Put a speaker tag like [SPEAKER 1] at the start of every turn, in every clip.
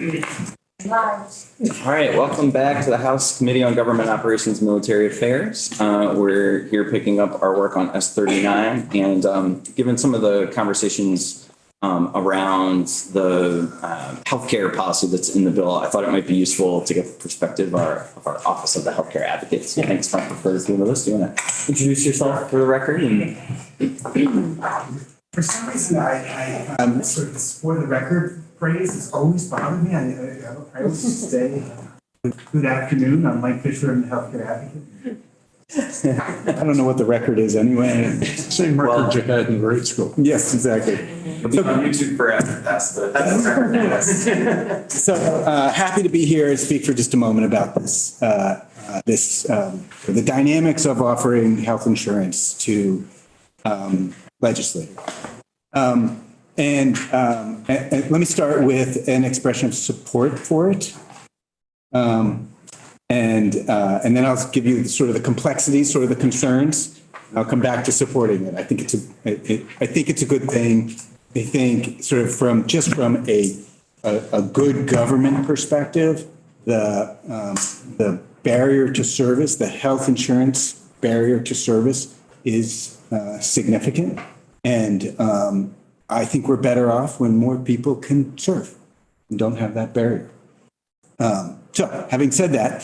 [SPEAKER 1] All right, welcome back to the House Committee on Government Operations and Military Affairs. We're here picking up our work on S39, and given some of the conversations around the healthcare policy that's in the bill, I thought it might be useful to get the perspective of our Office of the Healthcare Advocate. So thanks, Frank, for being with us. Do you want to introduce yourself for the record?
[SPEAKER 2] For some reason, I sort of this for the record phrase has always bothered me. I always say, good afternoon, I'm Mike Fisher, I'm the Healthcare Advocate.
[SPEAKER 3] I don't know what the record is anyway.
[SPEAKER 4] Same record you had in grade school.
[SPEAKER 3] Yes, exactly.
[SPEAKER 1] It'll be on YouTube forever. That's the record.
[SPEAKER 3] So happy to be here and speak for just a moment about this, the dynamics of offering health insurance to legislators. And let me start with an expression of support for it. And then I'll give you sort of the complexities, sort of the concerns. I'll come back to supporting it. I think it's a good thing. I think sort of from a good government perspective, the barrier to service, the health insurance barrier to service is significant. And I think we're better off when more people can serve and don't have that barrier. So having said that,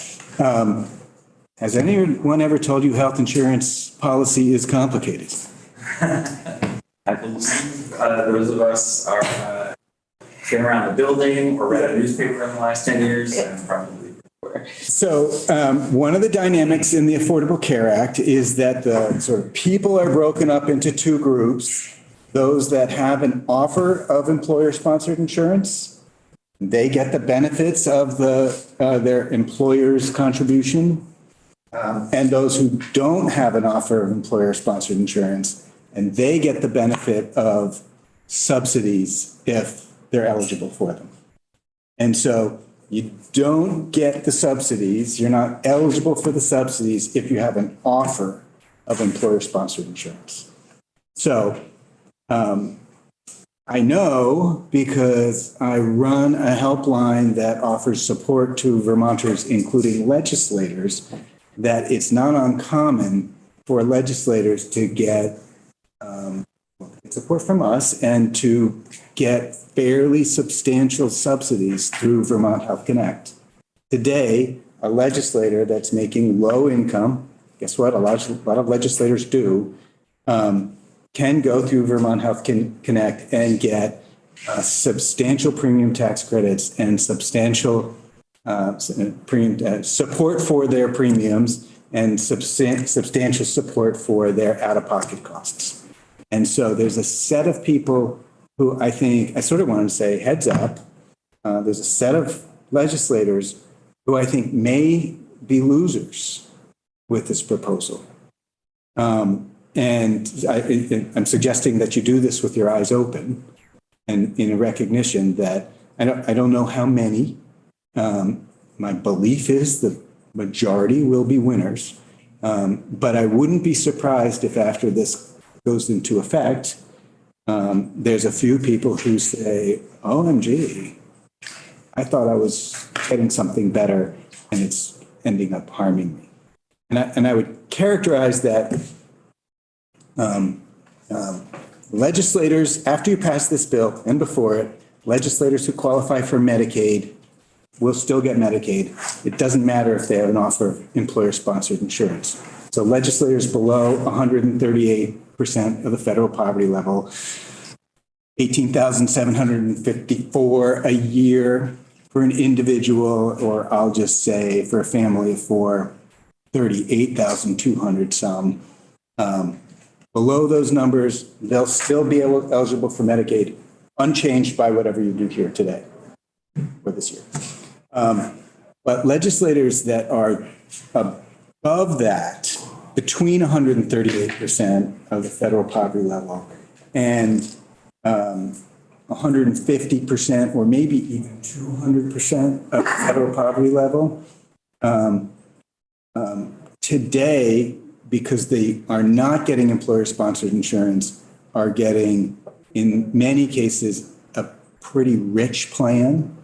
[SPEAKER 3] has anyone ever told you health insurance policy is complicated?
[SPEAKER 1] I believe those of us are been around the building or read a newspaper in the last 10 years and probably before.
[SPEAKER 3] So one of the dynamics in the Affordable Care Act is that the sort of people are broken up into two groups. Those that have an offer of employer-sponsored insurance, they get the benefits of their employer's contribution. And those who don't have an offer of employer-sponsored insurance, and they get the benefit of subsidies if they're eligible for them. And so you don't get the subsidies, you're not eligible for the subsidies if you have an offer of employer-sponsored insurance. So I know because I run a helpline that offers support to Vermonters, including legislators, that it's not uncommon for legislators to get support from us and to get fairly substantial subsidies through Vermont Health Connect. Today, a legislator that's making low income, guess what? A lot of legislators do, can go through Vermont Health Connect and get substantial premium tax credits and substantial premium support for their premiums and substantial support for their out-of-pocket costs. And so there's a set of people who I think, I sort of want to say heads up, there's a set of legislators who I think may be losers with this proposal. And I'm suggesting that you do this with your eyes open and in a recognition that I don't know how many. My belief is the majority will be winners. But I wouldn't be surprised if after this goes into effect, there's a few people who say, OMG, I thought I was getting something better and it's ending up harming me. And I would characterize that legislators, after you pass this bill and before it, legislators who qualify for Medicaid will still get Medicaid. It doesn't matter if they have an offer of employer-sponsored insurance. So legislators below 138% of the federal poverty level, $18,754 a year for an individual, or I'll just say for a family of four, $38,200 some. Below those numbers, they'll still be eligible for Medicaid, unchanged by whatever you do here today or this year. But legislators that are above that, between 138% of the federal poverty level and 150% or maybe even 200% of the federal poverty level, today, because they are not getting employer-sponsored insurance, are getting, in many cases, a pretty rich plan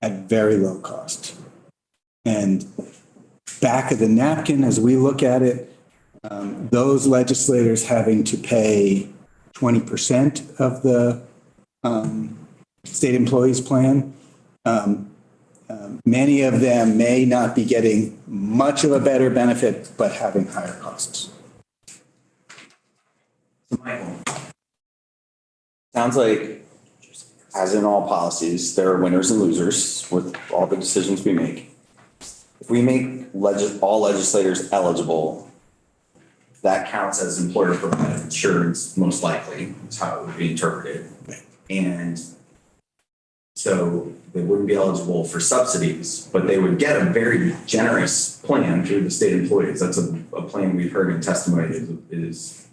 [SPEAKER 3] at very low cost. And back of the napkin, as we look at it, those legislators having to pay 20% of the state employees plan, many of them may not be getting much of a better benefit, but having higher costs.
[SPEAKER 1] Michael. Sounds like, as in all policies, there are winners and losers with all the decisions we make. If we make all legislators eligible, that counts as employer provided insurance, most likely, is how it would be interpreted. And so they wouldn't be eligible for subsidies, but they would get a very generous plan through the state employees. That's a plan we've heard in testimony is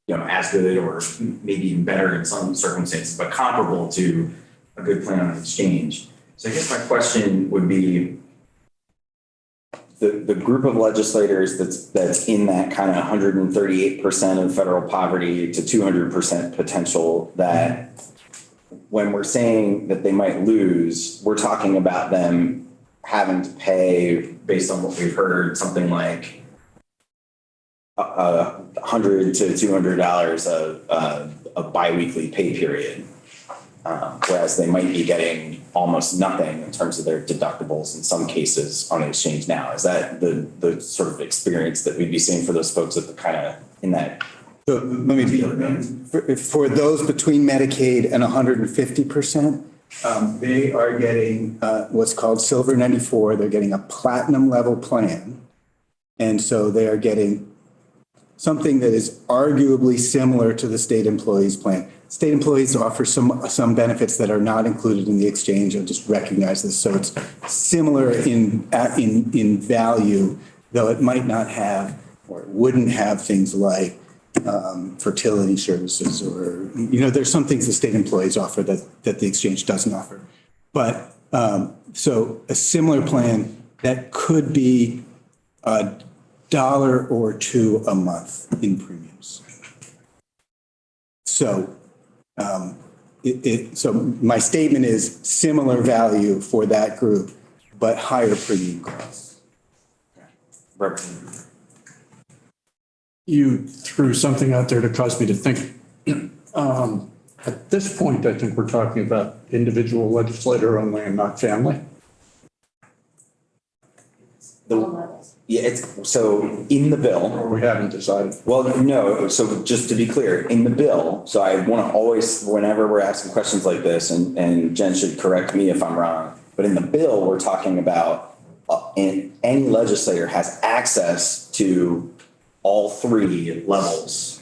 [SPEAKER 1] as good or maybe even better in some circumstances, but comparable to a good plan on exchange. So I guess my question would be, the group of legislators that's in that kind of 138% of federal poverty to 200% potential, that when we're saying that they might lose, we're talking about them having to pay, based on what we've heard, something like $100 to $200 a biweekly pay period, whereas they might be getting almost nothing in terms of their deductibles in some cases on exchange now. Is that the sort of experience that we'd be seeing for those folks at the kind of in that?
[SPEAKER 3] So let me be, for those between Medicaid and 150%, they are getting what's called Silver 94. They're getting a platinum level plan. And so they are getting something that is arguably similar to the state employees plan. State employees offer some benefits that are not included in the exchange. I'll just recognize this. So it's similar in value, though it might not have or wouldn't have things like fertility services or, there's some things the state employees offer that the exchange doesn't offer. But so a similar plan that could be $1 or $2 a month in premiums. So so my statement is similar value for that group, but higher premium costs.
[SPEAKER 4] You threw something out there to cause me to think. At this point, I think we're talking about individual legislator only and not family.
[SPEAKER 1] Yeah, it's so in the bill.
[SPEAKER 4] Or we haven't decided.
[SPEAKER 1] Well, no. So just to be clear, in the bill, so I want to always, whenever we're asking questions like this, and Jen should correct me if I'm wrong, but in the bill, we're talking about any legislator has access to all three levels,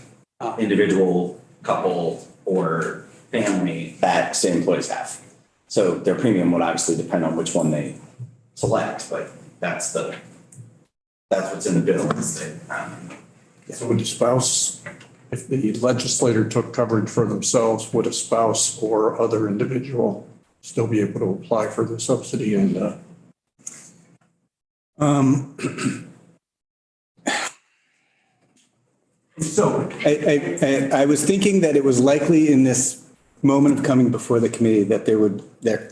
[SPEAKER 1] individual, couple, or family that state employees have. So their premium would obviously depend on which one they select, but that's what's in the bill.
[SPEAKER 4] So would a spouse, if the legislator took coverage for themselves, would a spouse or other individual still be able to apply for the subsidy? And
[SPEAKER 3] So I was thinking that it was likely in this moment of coming before the committee that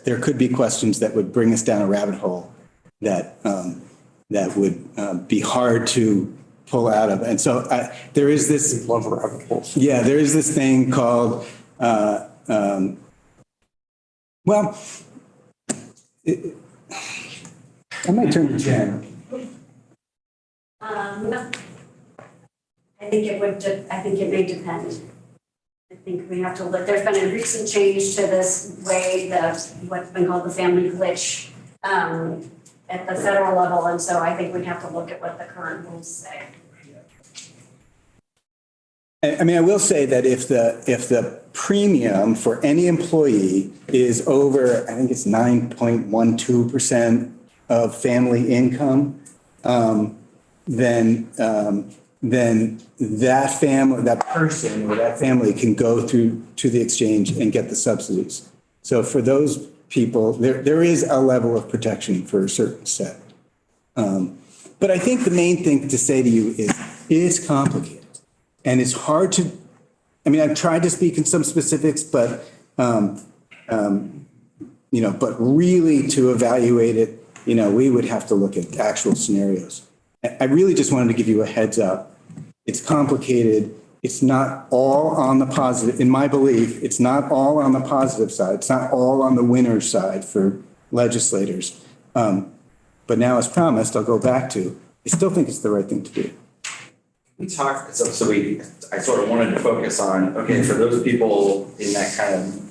[SPEAKER 3] there could be questions that would bring us down a rabbit hole that would be hard to pull out of. And so there is this.
[SPEAKER 4] love rabbit holes.
[SPEAKER 3] Yeah, there is this thing called, I might turn to Jen.
[SPEAKER 5] I think it may depend. I think we have to look, there's been a recent change to this way, what's been called the family glitch at the federal level. And so I think we'd have to look at what the current rules say.
[SPEAKER 3] I mean, I will say that if the premium for any employee is over, I think it's 9.12% of family income, then that person or that family can go through to the exchange and get the subsidies. So for those people, there is a level of protection for a certain set. But I think the main thing to say to you is it is complicated. And it's hard to, I mean, I've tried to speak in some specifics, but but really to evaluate it, we would have to look at actual scenarios. I really just wanted to give you a heads up. It's complicated. It's not all on the positive, in my belief, it's not all on the positive side. It's not all on the winner's side for legislators. But now, as promised, I'll go back to, I still think it's the right thing to do.
[SPEAKER 1] We talked, I sort of wanted to focus on, okay, for those people in that kind of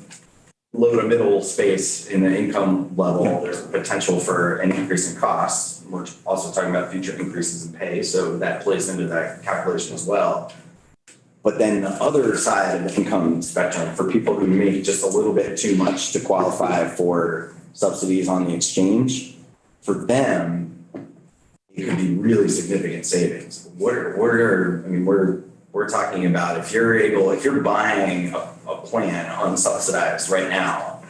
[SPEAKER 1] low to middle space in the income level, there's potential for an increase in costs. We're also talking about future increases in pay, so that plays into that calculation as well. But then the other side of the income spectrum, for people who make just a little bit too much to qualify for subsidies on the exchange, for them, it could be really significant savings. We're talking about if you're buying a plan unsubsidized right now,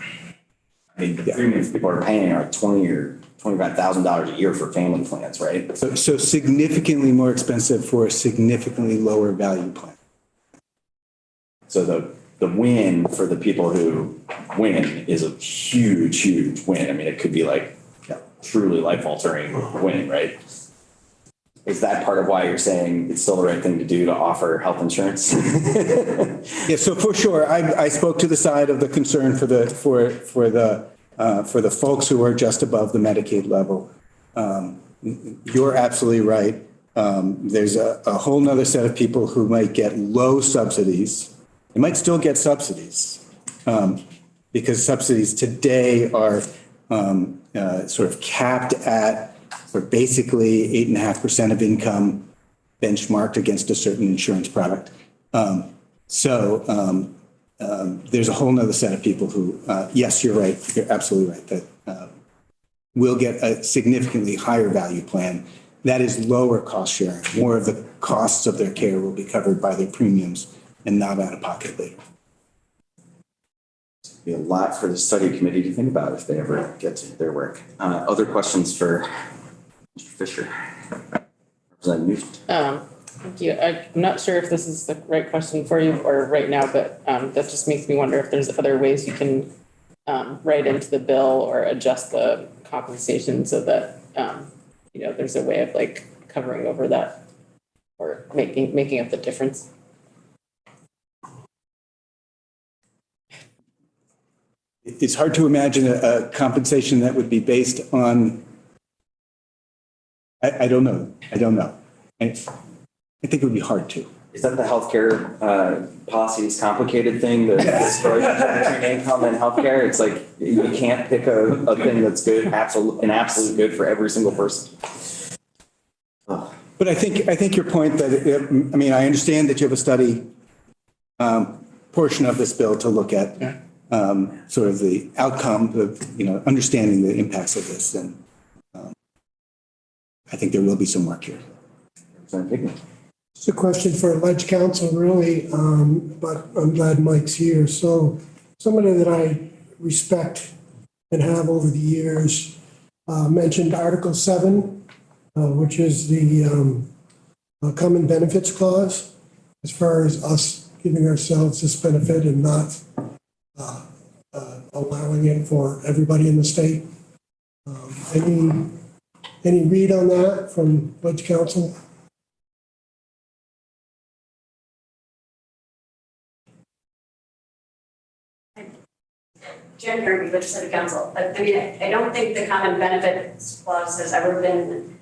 [SPEAKER 1] the premiums people are paying are $20,000 or $25,000 a year for family plans, right?
[SPEAKER 3] So significantly more expensive for a significantly lower value plan.
[SPEAKER 1] So the win for the people who win is a huge, huge win. I mean, it could be like truly life-altering win, right? Is that part of why you're saying it's still the right thing to do to offer health insurance?
[SPEAKER 3] Yeah, so for sure, I spoke to the side of the concern for the folks who are just above the Medicaid level. You're absolutely right. There's a whole nother set of people who might get low subsidies. They might still get subsidies because subsidies today are sort of capped at or basically 8.5% of income benchmarked against a certain insurance product. There's a whole nother set of people who, yes, you're right. You're absolutely right that will get a significantly higher value plan that is lower cost sharing. More of the costs of their care will be covered by their premiums and not out of pocket later.
[SPEAKER 1] Be a lot for the study committee to think about if they ever get to their work. Other questions for Mr. Fisher? Representative Nugent.
[SPEAKER 6] Thank you. I'm not sure if this is the right question for you or right now, but that just makes me wonder if there's other ways you can write into the bill or adjust the compensation so that there's a way of like covering over that or making up the difference.
[SPEAKER 3] It's hard to imagine a compensation that would be based on, I don't know. I think it would be hard to.
[SPEAKER 1] Is that the healthcare policy's complicated thing? The disparity between income and healthcare? It's like you can't pick a thing that's good, an absolute good for every single person. Oh.
[SPEAKER 3] But I think your point that, I understand that you have a study portion of this bill to look at. Yeah. Sort of the outcome of, understanding the impacts of this. And I think there will be some work here.
[SPEAKER 7] It's a question for Ledge Council, really, but I'm glad Mike's here. So somebody that I respect and have over the years mentioned Article 7, which is the Common Benefits Clause, as far as us giving ourselves this benefit and not allowing it for everybody in the state. Any read on that from Ledge Council?
[SPEAKER 5] Jen Kirby, Legislative Council. I don't think the Common Benefits Clause has ever been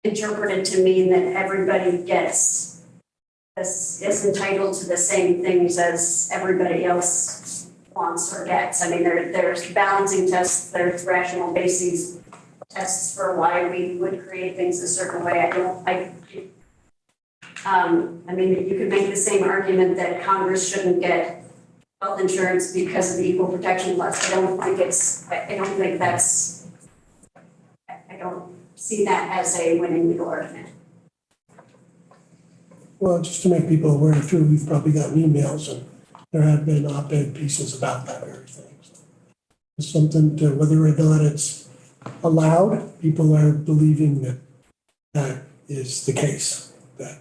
[SPEAKER 5] interpreted to mean that everybody is entitled to the same things as everybody else wants or gets. There's balancing tests, there's rational basis tests for why we would create things a certain way. You could make the same argument that Congress shouldn't get health insurance because of the Equal Protection Clause. I don't see that as a winning legal argument.
[SPEAKER 7] Well, just to make people aware too, we've probably gotten emails and there have been op-ed pieces about that very thing. So it's something to, whether or not it's allowed, people are believing that that is the case, that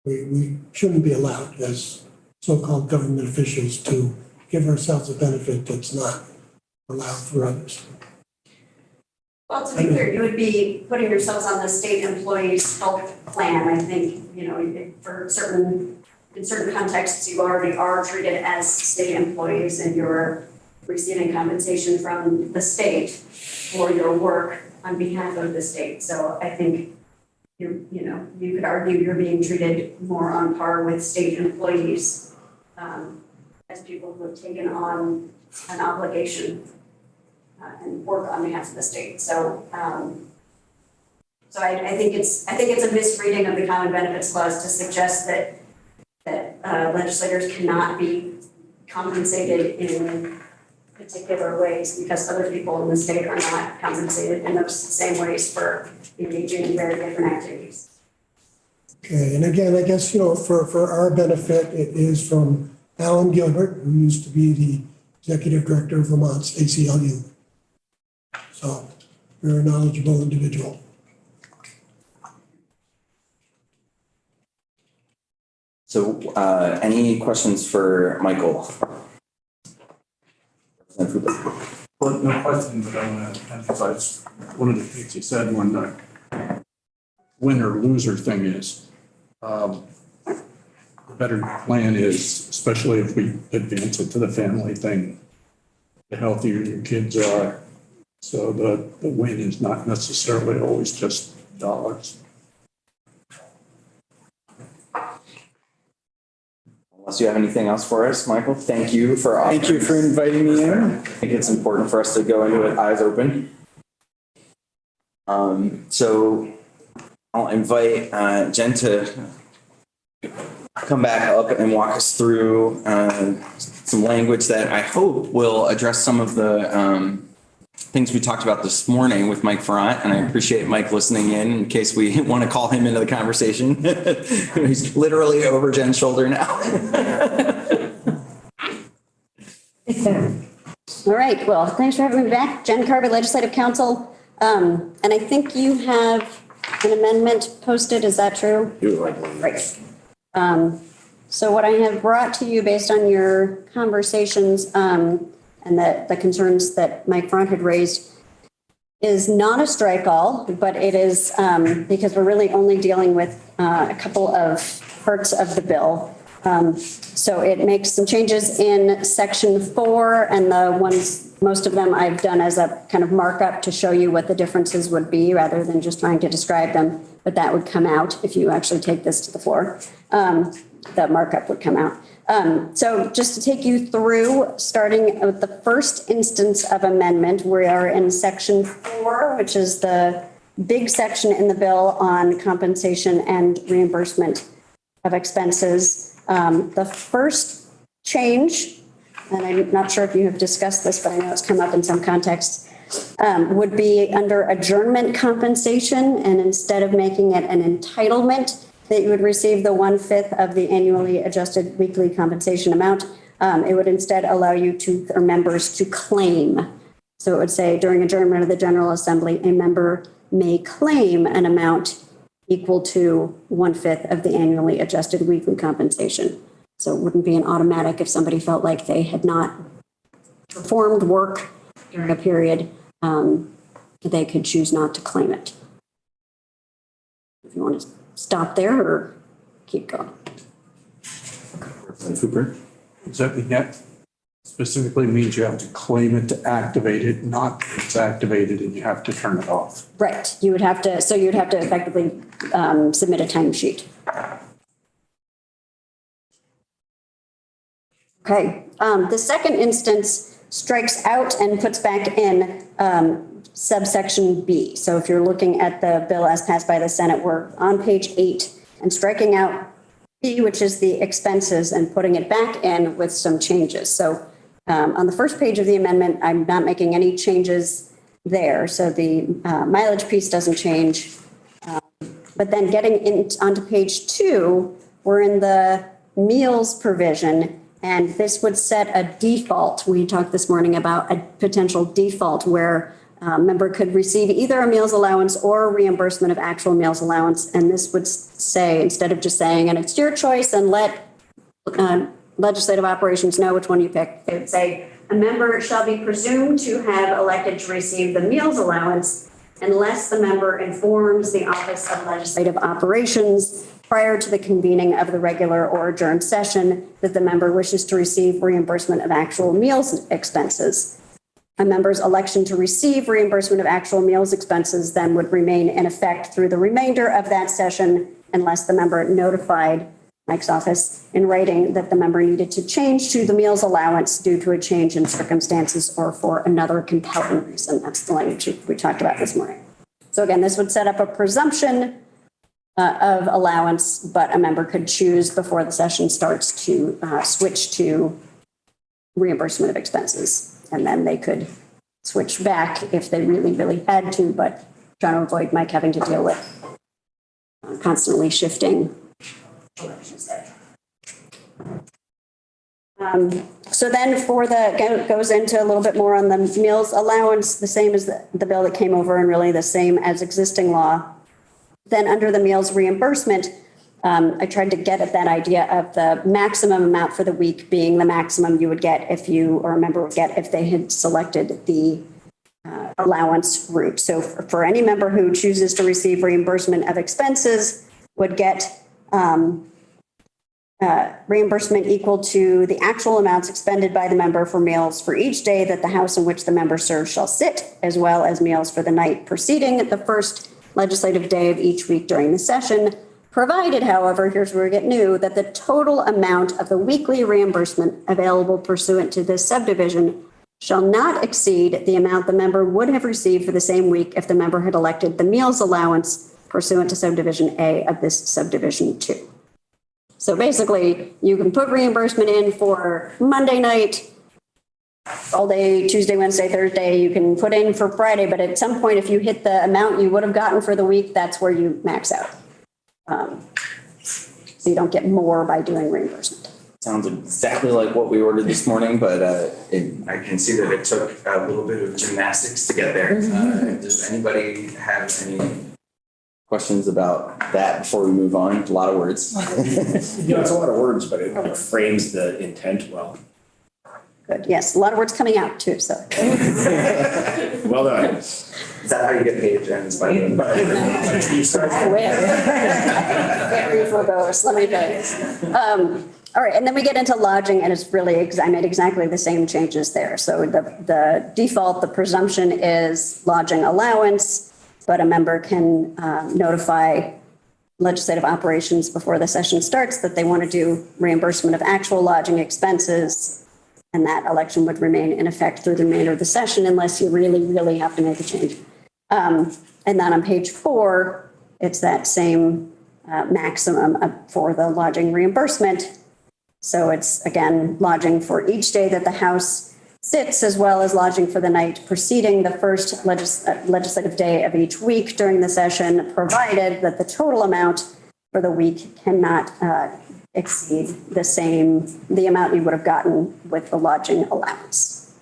[SPEAKER 7] we shouldn't be allowed as so-called government officials to give ourselves a benefit that's not allowed for others.
[SPEAKER 5] Well, to be clear, you would be putting yourselves on the state employees health plan. I think, you know, for certain, in certain contexts, you already are treated as state employees and you're receiving compensation from the state for your work on behalf of the state. So I think you could argue you're being treated more on par with state employees as people who have taken on an obligation and work on behalf of the state. So, I think it's a misreading of the Common Benefits Clause to suggest that legislators cannot be compensated in particular ways because other people in the state are not compensated in those same ways for engaging in very different activities.
[SPEAKER 7] Okay, and again, I guess, for our benefit, it is from Alan Gilbert, who used to be the executive director of Vermont's ACLU. So, very knowledgeable individual.
[SPEAKER 1] So any questions for Michael?
[SPEAKER 4] Well, no question, but I want to emphasize one of the things he said when the winner loser thing is, the better plan is, especially if we advance it to the family thing, the healthier your kids are. So the win is not necessarily always just dollars.
[SPEAKER 1] Unless you have anything else for us, Michael, thank you for offering.
[SPEAKER 3] Thank you for inviting me in.
[SPEAKER 1] I think it's important for us to go into it eyes open. So I'll invite Jen to come back up and walk us through some language that I hope will address some of the things we talked about this morning with Mike Ferrant, and I appreciate Mike listening in case we want to call him into the conversation. He's literally over Jen's shoulder now.
[SPEAKER 5] All right, well, thanks for having me back. Jen Carver, Legislative Counsel. And I think you have an amendment posted, is that true? Right. So what I have brought to you based on your conversations and the concerns that Mike Ferrant had raised is not a strike all, but it is because we're really only dealing with a couple of parts of the bill. So it makes some changes in section 4, and the ones, most of them I've done as a kind of markup to show you what the differences would be rather than just trying to describe them. But that would come out if you actually take this to the floor. The markup would come out. So just to take you through, starting with the first instance of amendment, we are in section 4, which is the big section in the bill on compensation and reimbursement of expenses. The first change, and I'm not sure if you have discussed this, but I know it's come up in some contexts, would be under adjournment compensation, and instead of making it an entitlement, that you would receive the 1/5 of the annually adjusted weekly compensation amount. It would instead allow you to, or members to claim. So it would say during adjournment of the General Assembly, a member may claim an amount equal to 1/5 of the annually adjusted weekly compensation. So it wouldn't be an automatic if somebody felt like they had not performed work during a period, they could choose not to claim it. If you want to stop there or keep going.
[SPEAKER 1] Cooper.
[SPEAKER 4] Does that mean that specifically means you have to claim it to activate it, not that it's activated and you have to turn it off?
[SPEAKER 5] Right. You would have to, so you'd have to effectively submit a timesheet. Okay. The second instance strikes out and puts back in subsection B. So if you're looking at the bill as passed by the Senate, we're on page 8 and striking out B, which is the expenses, and putting it back in with some changes. So on the first page of the amendment, I'm not making any changes there. So the mileage piece doesn't change. But then getting in onto page 2, we're in the meals provision, and this would set a default. We talked this morning about a potential default where a member could receive either a meals allowance or a reimbursement of actual meals allowance. And this would say, instead of just saying, and it's your choice and let legislative operations know which one you pick, it would say, a member shall be presumed to have elected to receive the meals allowance unless the member informs the Office of Legislative Operations prior to the convening of the regular or adjourned session that the member wishes to receive reimbursement of actual meals expenses. A member's election to receive reimbursement of actual meals expenses then would remain in effect through the remainder of that session unless the member notified Mike's office in writing that the member needed to change to the meals allowance due to a change in circumstances or for another compelling reason. That's the language we talked about this morning. So again, this would set up a presumption of allowance, but a member could choose before the session starts to switch to reimbursement of expenses. And then they could switch back if they really, really had to, but trying to avoid Mike having to deal with constantly shifting elections there. So then goes into a little bit more on the meals allowance, the same as the bill that came over and really the same as existing law. Then under the meals reimbursement, I tried to get at that idea of the maximum amount for the week being the maximum you would get if you, or a member would get if they had selected the allowance route. So for any member who chooses to receive reimbursement of expenses would get reimbursement equal to the actual amounts expended by the member for meals for each day that the house in which the member serves shall sit, as well as meals for the night preceding the first legislative day of each week during the session, provided, however, here's where we get new, that the total amount of the weekly reimbursement available pursuant to this subdivision shall not exceed the amount the member would have received for the same week if the member had elected the meals allowance pursuant to subdivision A of this subdivision 2. So basically, you can put reimbursement in for Monday night, all day, Tuesday, Wednesday, Thursday. You can put in for Friday, but at some point, if you hit the amount you would have gotten for the week, that's where you max out. So you don't get more by doing reimbursement.
[SPEAKER 1] Sounds exactly like what we ordered this morning, but I can see that it took a little bit of gymnastics to get there. Does anybody have any questions about that before we move on? A lot of words.
[SPEAKER 8] You know, it's a lot of words, but it frames the intent well.
[SPEAKER 5] Good. Yes, a lot of words coming out too. So.
[SPEAKER 8] Well done.
[SPEAKER 1] Is that how you get paid, Jen?
[SPEAKER 5] Very verbose, let me tell you. All right, and then we get into lodging, and it's really, I made exactly the same changes there. So the default, the presumption is lodging allowance, but a member can notify legislative operations before the session starts that they want to do reimbursement of actual lodging expenses. And that election would remain in effect through the remainder of the session unless you really, really have to make a change. And then on page 4, it's that same maximum for the lodging reimbursement. So it's, again, lodging for each day that the House sits, as well as lodging for the night preceding the first legislative day of each week during the session, provided that the total amount for the week cannot exceed the amount you would have gotten with the lodging allowance.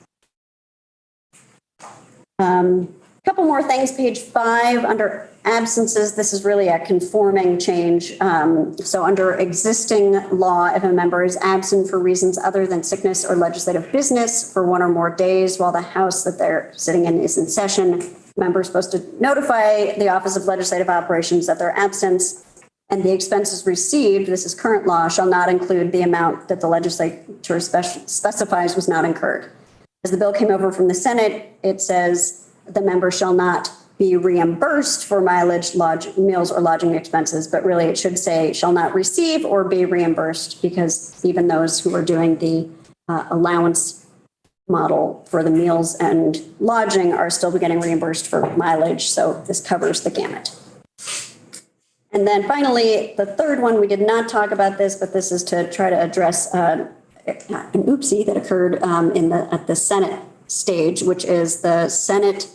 [SPEAKER 5] Couple more things, page 5, under absences, this is really a conforming change. So under existing law, if a member is absent for reasons other than sickness or legislative business for 1 or more days while the House that they're sitting in is in session, the member is supposed to notify the Office of Legislative Operations that their absence and the expenses received, this is current law, shall not include the amount that the legislature specifies was not incurred. As the bill came over from the Senate, it says the member shall not be reimbursed for mileage, meals, or lodging expenses, but really it should say shall not receive or be reimbursed, because even those who are doing the allowance model for the meals and lodging are still getting reimbursed for mileage. So this covers the gamut. And then finally, the third one, we did not talk about this, but this is to try to address an oopsie that occurred at the Senate stage, which is the Senate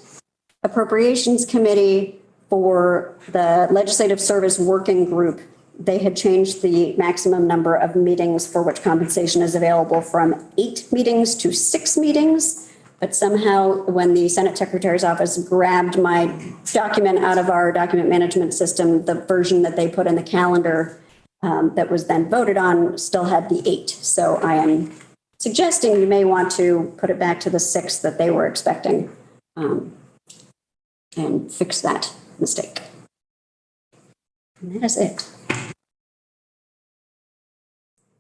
[SPEAKER 5] Appropriations Committee for the Legislative Service Working Group. They had changed the maximum number of meetings for which compensation is available from 8 meetings to 6 meetings. But somehow when the Senate Secretary's office grabbed my document out of our document management system, the version that they put in the calendar that was then voted on still had the 8. So I am suggesting you may want to put it back to the 6 that they were expecting, and fix that mistake. And that is it.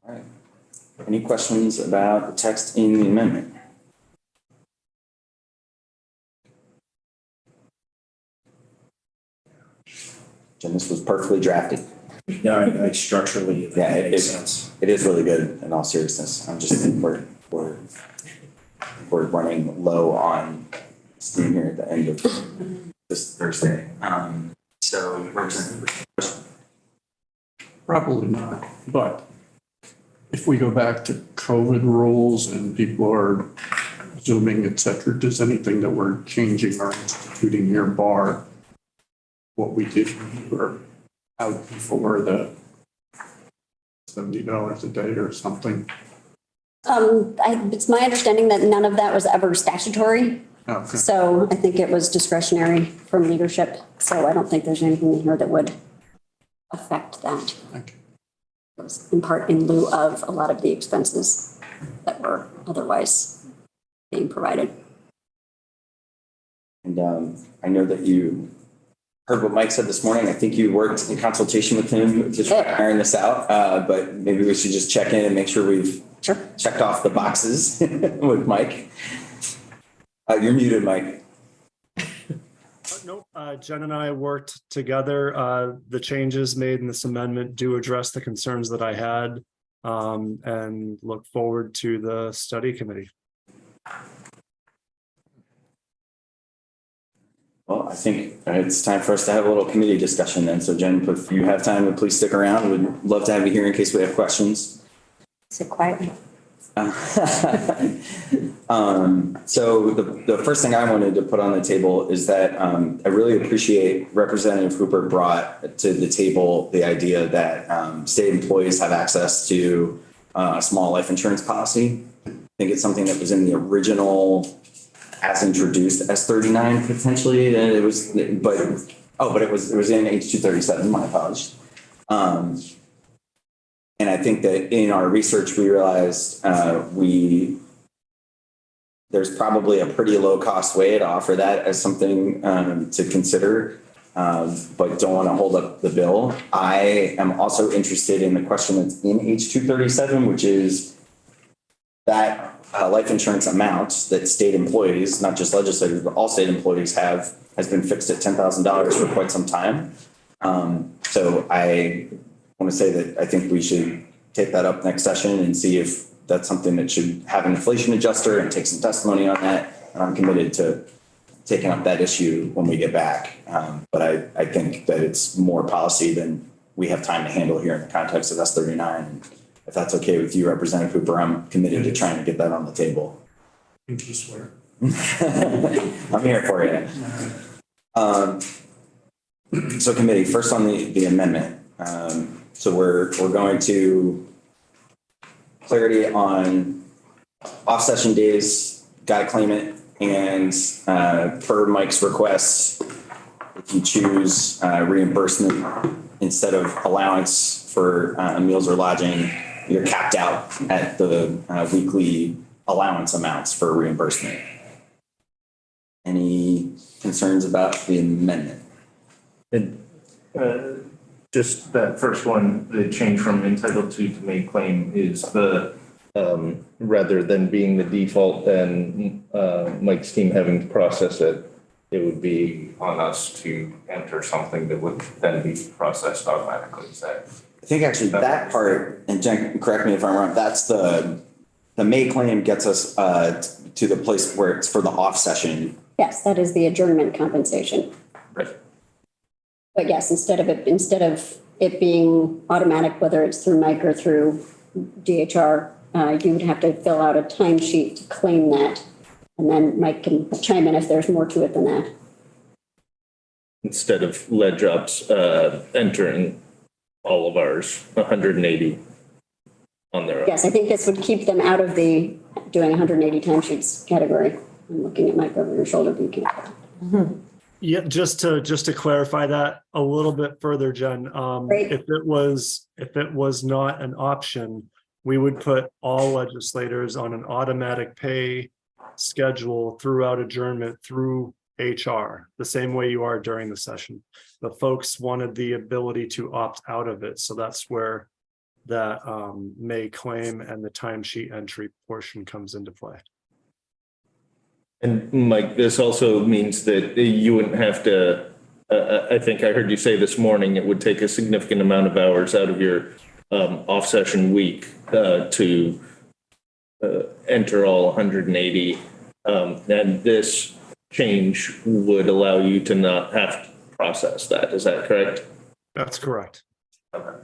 [SPEAKER 1] All right. Any questions about the text in the amendment? Jen, this was perfectly drafted.
[SPEAKER 8] No, I structurally,
[SPEAKER 1] Yeah,
[SPEAKER 8] that
[SPEAKER 1] it
[SPEAKER 8] makes
[SPEAKER 1] is.
[SPEAKER 8] sense.
[SPEAKER 1] It is really good in all seriousness. I'm just, we're running low on steam here at the end of this Thursday. So Representative.
[SPEAKER 4] Probably not, but if we go back to COVID rules and people are Zooming, et cetera, does anything that we're changing or instituting here bar what we did when we were out before the $70 a day or something?
[SPEAKER 5] It's my understanding that none of that was ever statutory.
[SPEAKER 4] Okay.
[SPEAKER 5] So I think it was discretionary from leadership. So I don't think there's anything in here that would affect that.
[SPEAKER 4] Thank you.
[SPEAKER 5] It was in part in lieu of a lot of the expenses that were otherwise being provided.
[SPEAKER 1] And I know that you heard what Mike said this morning. I think you worked in consultation with him to try to iron this out. But maybe we should just check in and make sure we've checked off the boxes with Mike. You're muted, Mike.
[SPEAKER 9] Nope. Jen and I worked together. The changes made in this amendment do address the concerns that I had, and look forward to the study committee.
[SPEAKER 1] Well, I think it's time for us to have a little committee discussion then. So Jen, if you have time, please stick around. We'd love to have you here in case we have questions.
[SPEAKER 5] Sit quietly.
[SPEAKER 1] So the first thing I wanted to put on the table is that I really appreciate Representative Hooper brought to the table the idea that state employees have access to a small life insurance policy. I think it's something that was in the original as introduced S39 potentially. And it was, but it was in H237. My apologies. And I think that in our research, we realized there's probably a pretty low cost way to offer that as something to consider, but don't want to hold up the bill. I am also interested in the question that's in H237, which is that life insurance amount that state employees, not just legislators, but all state employees have, has been fixed at $10,000 for quite some time. So I want to say that I think we should take that up next session and see if that's something that should have an inflation adjuster and take some testimony on that. And I'm committed to taking up that issue when we get back. But I think that it's more policy than we have time to handle here in the context of S39. And if that's okay with you, Representative Hooper, I'm committed to trying to get that on the table.
[SPEAKER 4] You can swear.
[SPEAKER 1] I'm here for you. So committee, first on the amendment. So we're going to clarity on off session days, got to claim it. And per Mike's request, if you choose reimbursement instead of allowance for meals or lodging, you're capped out at the weekly allowance amounts for reimbursement. Any concerns about the amendment?
[SPEAKER 10] And just that first one, the change from entitled to make claim is the, rather than being the default, then Mike's team having to process it, it would be on us to enter something that would then be processed automatically. Is that?
[SPEAKER 1] I think actually that part, and Jen, correct me if I'm wrong, that's the May claim gets us to the place where it's for the off session.
[SPEAKER 5] Yes, that is the adjournment compensation.
[SPEAKER 10] Right.
[SPEAKER 5] But yes, instead of it being automatic, whether it's through Mike or through DHR, you would have to fill out a timesheet to claim that. And then Mike can chime in if there's more to it than that.
[SPEAKER 10] Instead of lead drops entering all of ours, 180 on their own.
[SPEAKER 5] Yes, I think this would keep them out of the doing 180 timesheets category. I'm looking at Mike over your shoulder, but you can't.
[SPEAKER 9] Yeah, just to clarify that a little bit further, Jen,
[SPEAKER 5] Great.
[SPEAKER 9] if it was not an option we would put all legislators on an automatic pay schedule throughout adjournment through HR, the same way you are during the session. The folks wanted the ability to opt out of it. So that's where that may claim and the timesheet entry portion comes into play.
[SPEAKER 10] And Mike, this also means that you wouldn't have to, I think I heard you say this morning, it would take a significant amount of hours out of your off-session week to enter all 180. And this change would allow you to not have to process that. Is that correct?
[SPEAKER 9] That's correct.
[SPEAKER 10] Okay.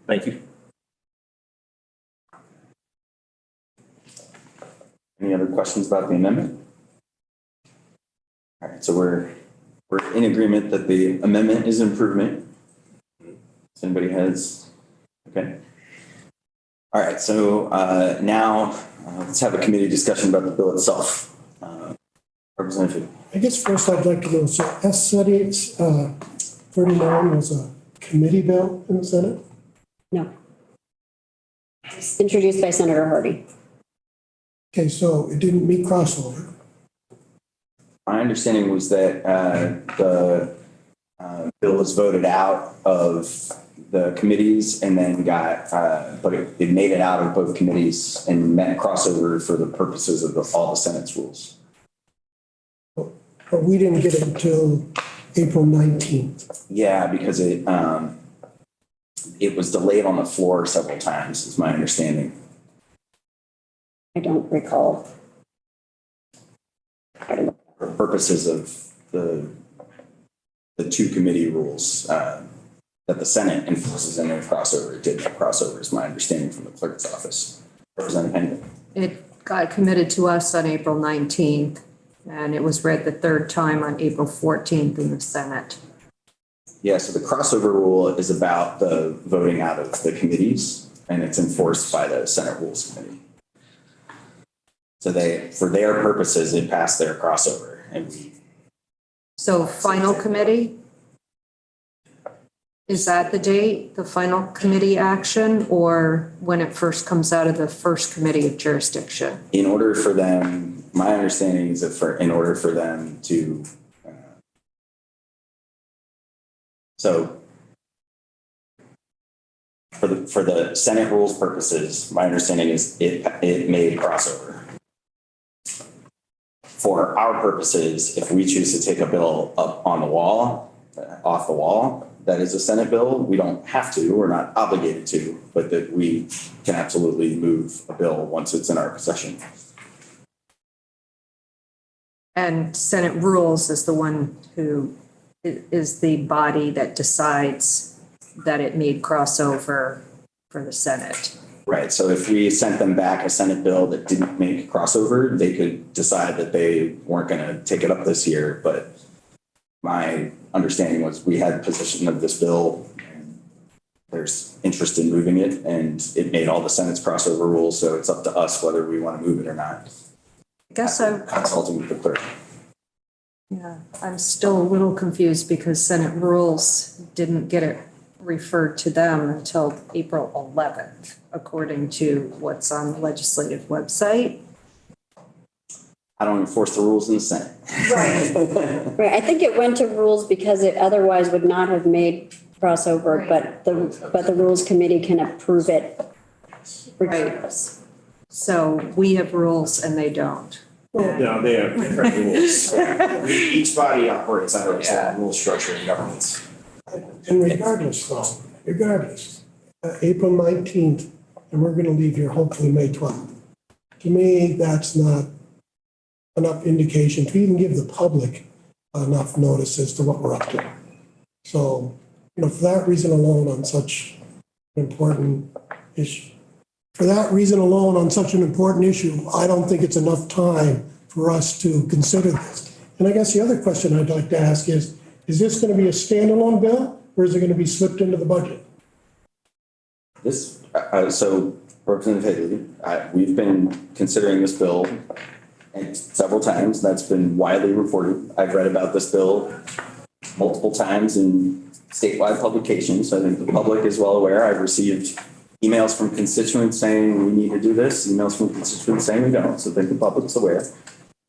[SPEAKER 10] Thank you.
[SPEAKER 1] Any other questions about the amendment? All right, so we're in agreement that the amendment is an improvement. If anybody has, okay. All right, so now let's have a committee discussion about the bill itself. Representative.
[SPEAKER 7] I guess first I'd like to know, so S39 was a committee bill in the Senate?
[SPEAKER 5] No. It's introduced by Senator Hardy.
[SPEAKER 7] Okay, so it didn't meet crossover.
[SPEAKER 1] My understanding was that the bill was voted out of the committees and then got, but it made it out of both committees and met crossover for the purposes of all the Senate's rules.
[SPEAKER 7] But we didn't get it until April 19th.
[SPEAKER 1] Yeah, because it was delayed on the floor several times, is my understanding.
[SPEAKER 5] I don't recall.
[SPEAKER 1] For purposes of the two committee rules that the Senate enforces in their crossover, it did not crossover, is my understanding from the clerk's office. Representative Henry.
[SPEAKER 11] It got committed to us on April 19th, and it was read the third time on April 14th in the Senate.
[SPEAKER 1] Yeah, so the crossover rule is about the voting out of the committees, and it's enforced by the Senate Rules Committee. So for their purposes, it passed their crossover, and
[SPEAKER 11] So final committee? Is that the date, the final committee action, or when it first comes out of the first committee of jurisdiction?
[SPEAKER 1] in order for them, my understanding is that in order for them to, so for the Senate rules purposes, my understanding is it made crossover. For our purposes, if we choose to take a bill up on the wall, off the wall, that is a Senate bill, we don't have to, we're not obligated to, but that we can absolutely move a bill once it's in our possession.
[SPEAKER 11] And Senate Rules is the one who is the body that decides that it made crossover for the Senate.
[SPEAKER 1] Right, so if we sent them back a Senate bill that didn't make crossover, they could decide that they weren't gonna take it up this year, but my understanding was we had possession of this bill, and there's interest in moving it, and it made all the Senate's crossover rules, so it's up to us whether we wanna move it or not.
[SPEAKER 11] I guess
[SPEAKER 1] Consulting with the clerk.
[SPEAKER 11] I'm still a little confused because Senate Rules didn't get it referred to them until April 11th, according to what's on the legislative website.
[SPEAKER 1] I don't enforce the rules in the Senate.
[SPEAKER 5] Right. Right. I think it went to rules because it otherwise would not have made crossover, but the rules committee can approve it regardless.
[SPEAKER 11] So we have rules and they don't.
[SPEAKER 8] No, they have different rules. Each body operates under its own rule structure in governments.
[SPEAKER 7] And regardless, April 19th, and we're gonna leave here hopefully May 12th. To me, that's not enough indication to even give the public enough notice as to what we're up to. So, for that reason alone on such an important issue, I don't think it's enough time for us to consider this. And I guess the other question I'd like to ask is this going to be a standalone bill or is it going to be slipped into the budget?
[SPEAKER 1] So Representative Haley, we've been considering this bill several times. That's been widely reported. I've read about this bill multiple times in statewide publications. I think the public is well aware. I've received emails from constituents saying we need to do this, emails from constituents saying we don't, so that the public's aware.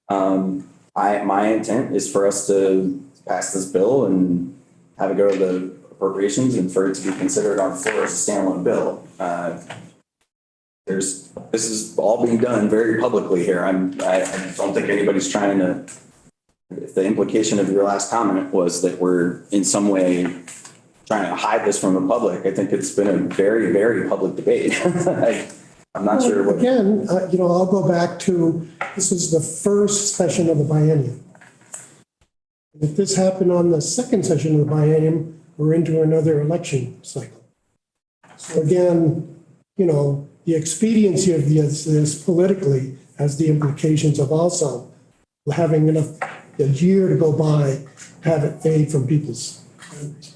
[SPEAKER 1] My intent is for us to pass this bill and have it go to the appropriations and for it to be considered on the floor as a standalone bill. This is all being done very publicly here. I don't think anybody's trying to, if the implication of your last comment was that we're in some way trying to hide this from the public, I think it's been a very, very public debate. I'm not sure what.
[SPEAKER 7] Again, I'll go back to, this is the first session of the biennium. If this happened on the second session of the biennium, we're into another election cycle. So again, the expediency of this politically has the implications of also having a year to go by, have it fade from people's memories.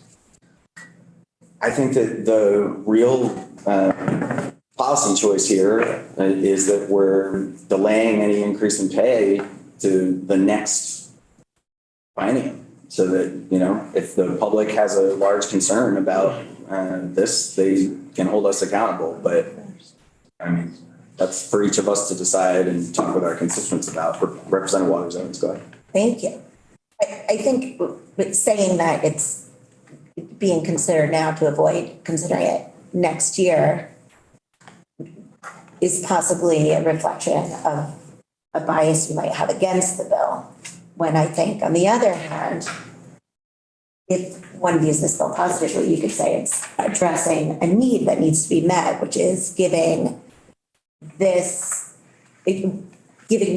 [SPEAKER 1] I think that the real policy choice here is that we're delaying any increase in pay to the next biennium. So that, if the public has a large concern about this, they can hold us accountable. But I mean, that's for each of us to decide and talk with our constituents about. Representative Waters-Owens, go ahead.
[SPEAKER 12] Thank you. I think with saying that it's being considered now to avoid considering it next year is possibly a reflection of a bias you might have against the bill. When I think, on the other hand, if one views this bill positively, you could say it's addressing a need that needs to be met, which is giving